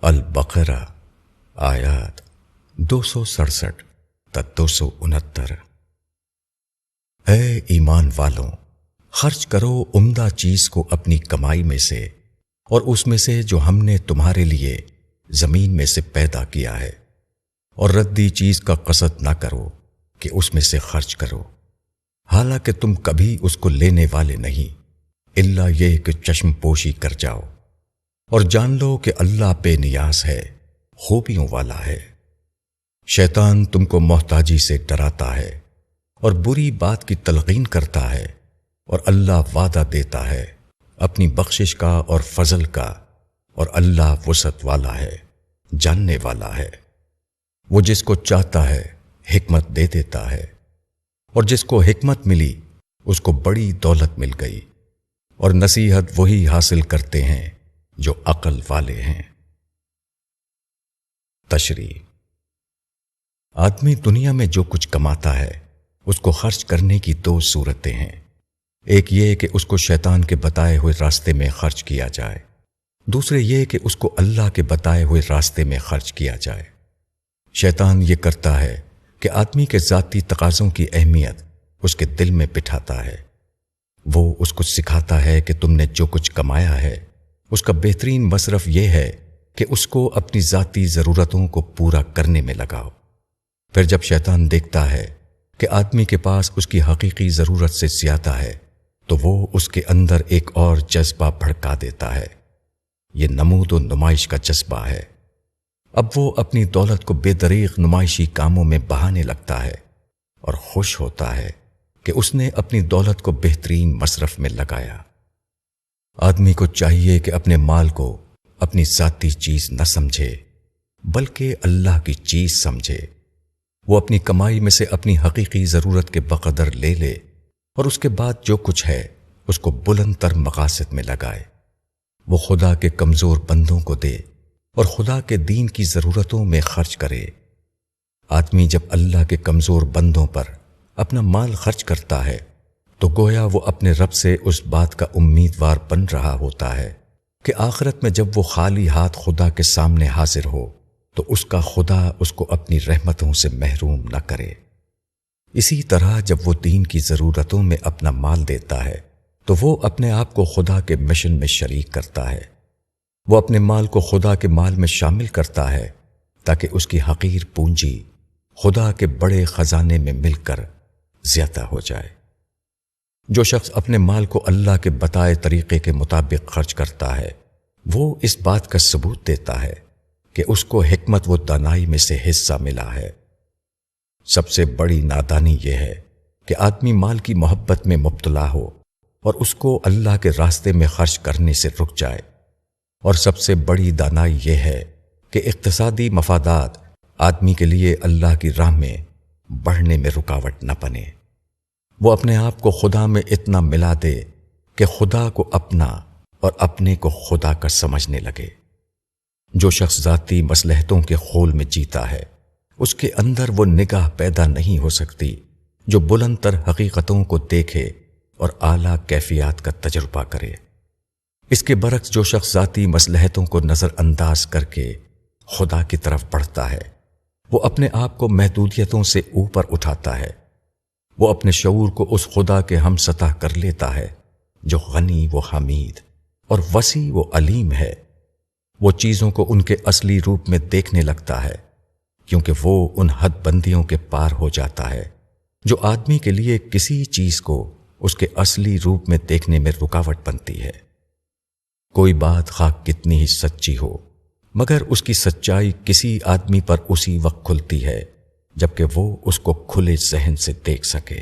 البقرہ آیات 267 تا 269۔ اے ایمان والوں، خرچ کرو عمدہ چیز کو اپنی کمائی میں سے اور اس میں سے جو ہم نے تمہارے لیے زمین میں سے پیدا کیا ہے، اور ردی چیز کا قصد نہ کرو کہ اس میں سے خرچ کرو، حالانکہ تم کبھی اس کو لینے والے نہیں، الا یہ کہ چشم پوشی کر جاؤ، اور جان لو کہ اللہ بے نیاز ہے، خوبیوں والا ہے۔ شیطان تم کو محتاجی سے ڈراتا ہے اور بری بات کی تلقین کرتا ہے، اور اللہ وعدہ دیتا ہے اپنی بخشش کا اور فضل کا، اور اللہ وسعت والا ہے، جاننے والا ہے۔ وہ جس کو چاہتا ہے حکمت دے دیتا ہے، اور جس کو حکمت ملی اس کو بڑی دولت مل گئی، اور نصیحت وہی حاصل کرتے ہیں جو عقل والے ہیں۔ تشریح: آدمی دنیا میں جو کچھ کماتا ہے اس کو خرچ کرنے کی دو صورتیں ہیں۔ ایک یہ کہ اس کو شیطان کے بتائے ہوئے راستے میں خرچ کیا جائے، دوسرے یہ کہ اس کو اللہ کے بتائے ہوئے راستے میں خرچ کیا جائے۔ شیطان یہ کرتا ہے کہ آدمی کے ذاتی تقاضوں کی اہمیت اس کے دل میں بٹھاتا ہے۔ وہ اس کو سکھاتا ہے کہ تم نے جو کچھ کمایا ہے اس کا بہترین مصرف یہ ہے کہ اس کو اپنی ذاتی ضرورتوں کو پورا کرنے میں لگاؤ۔ پھر جب شیطان دیکھتا ہے کہ آدمی کے پاس اس کی حقیقی ضرورت سے زیادہ ہے تو وہ اس کے اندر ایک اور جذبہ بھڑکا دیتا ہے۔ یہ نمود و نمائش کا جذبہ ہے۔ اب وہ اپنی دولت کو بے دریغ نمائشی کاموں میں بہانے لگتا ہے اور خوش ہوتا ہے کہ اس نے اپنی دولت کو بہترین مصرف میں لگایا۔ آدمی کو چاہیے کہ اپنے مال کو اپنی ذاتی چیز نہ سمجھے بلکہ اللہ کی چیز سمجھے۔ وہ اپنی کمائی میں سے اپنی حقیقی ضرورت کے بقدر لے لے اور اس کے بعد جو کچھ ہے اس کو بلند تر مقاصد میں لگائے۔ وہ خدا کے کمزور بندوں کو دے اور خدا کے دین کی ضرورتوں میں خرچ کرے۔ آدمی جب اللہ کے کمزور بندوں پر اپنا مال خرچ کرتا ہے تو گویا وہ اپنے رب سے اس بات کا امیدوار بن رہا ہوتا ہے کہ آخرت میں جب وہ خالی ہاتھ خدا کے سامنے حاضر ہو تو اس کا خدا اس کو اپنی رحمتوں سے محروم نہ کرے۔ اسی طرح جب وہ دین کی ضرورتوں میں اپنا مال دیتا ہے تو وہ اپنے آپ کو خدا کے مشن میں شریک کرتا ہے۔ وہ اپنے مال کو خدا کے مال میں شامل کرتا ہے تاکہ اس کی حقیر پونجی خدا کے بڑے خزانے میں مل کر زیادہ ہو جائے۔ جو شخص اپنے مال کو اللہ کے بتائے طریقے کے مطابق خرچ کرتا ہے وہ اس بات کا ثبوت دیتا ہے کہ اس کو حکمت و دانائی میں سے حصہ ملا ہے۔ سب سے بڑی نادانی یہ ہے کہ آدمی مال کی محبت میں مبتلا ہو اور اس کو اللہ کے راستے میں خرچ کرنے سے رک جائے، اور سب سے بڑی دانائی یہ ہے کہ اقتصادی مفادات آدمی کے لیے اللہ کی راہ میں بڑھنے میں رکاوٹ نہ بنے۔ وہ اپنے آپ کو خدا میں اتنا ملا دے کہ خدا کو اپنا اور اپنے کو خدا کا سمجھنے لگے۔ جو شخص ذاتی مصلحتوں کے خول میں جیتا ہے اس کے اندر وہ نگاہ پیدا نہیں ہو سکتی جو بلند تر حقیقتوں کو دیکھے اور اعلیٰ کیفیات کا تجربہ کرے۔ اس کے برعکس جو شخص ذاتی مصلحتوں کو نظر انداز کر کے خدا کی طرف بڑھتا ہے وہ اپنے آپ کو محدودیتوں سے اوپر اٹھاتا ہے۔ وہ اپنے شعور کو اس خدا کے ہم سطح کر لیتا ہے جو غنی و حمید اور وسیع و علیم ہے۔ وہ چیزوں کو ان کے اصلی روپ میں دیکھنے لگتا ہے کیونکہ وہ ان حد بندیوں کے پار ہو جاتا ہے جو آدمی کے لیے کسی چیز کو اس کے اصلی روپ میں دیکھنے میں رکاوٹ بنتی ہے۔ کوئی بات خواہ کتنی ہی سچی ہو مگر اس کی سچائی کسی آدمی پر اسی وقت کھلتی ہے جبکہ وہ اس کو کھلے ذہن سے دیکھ سکے۔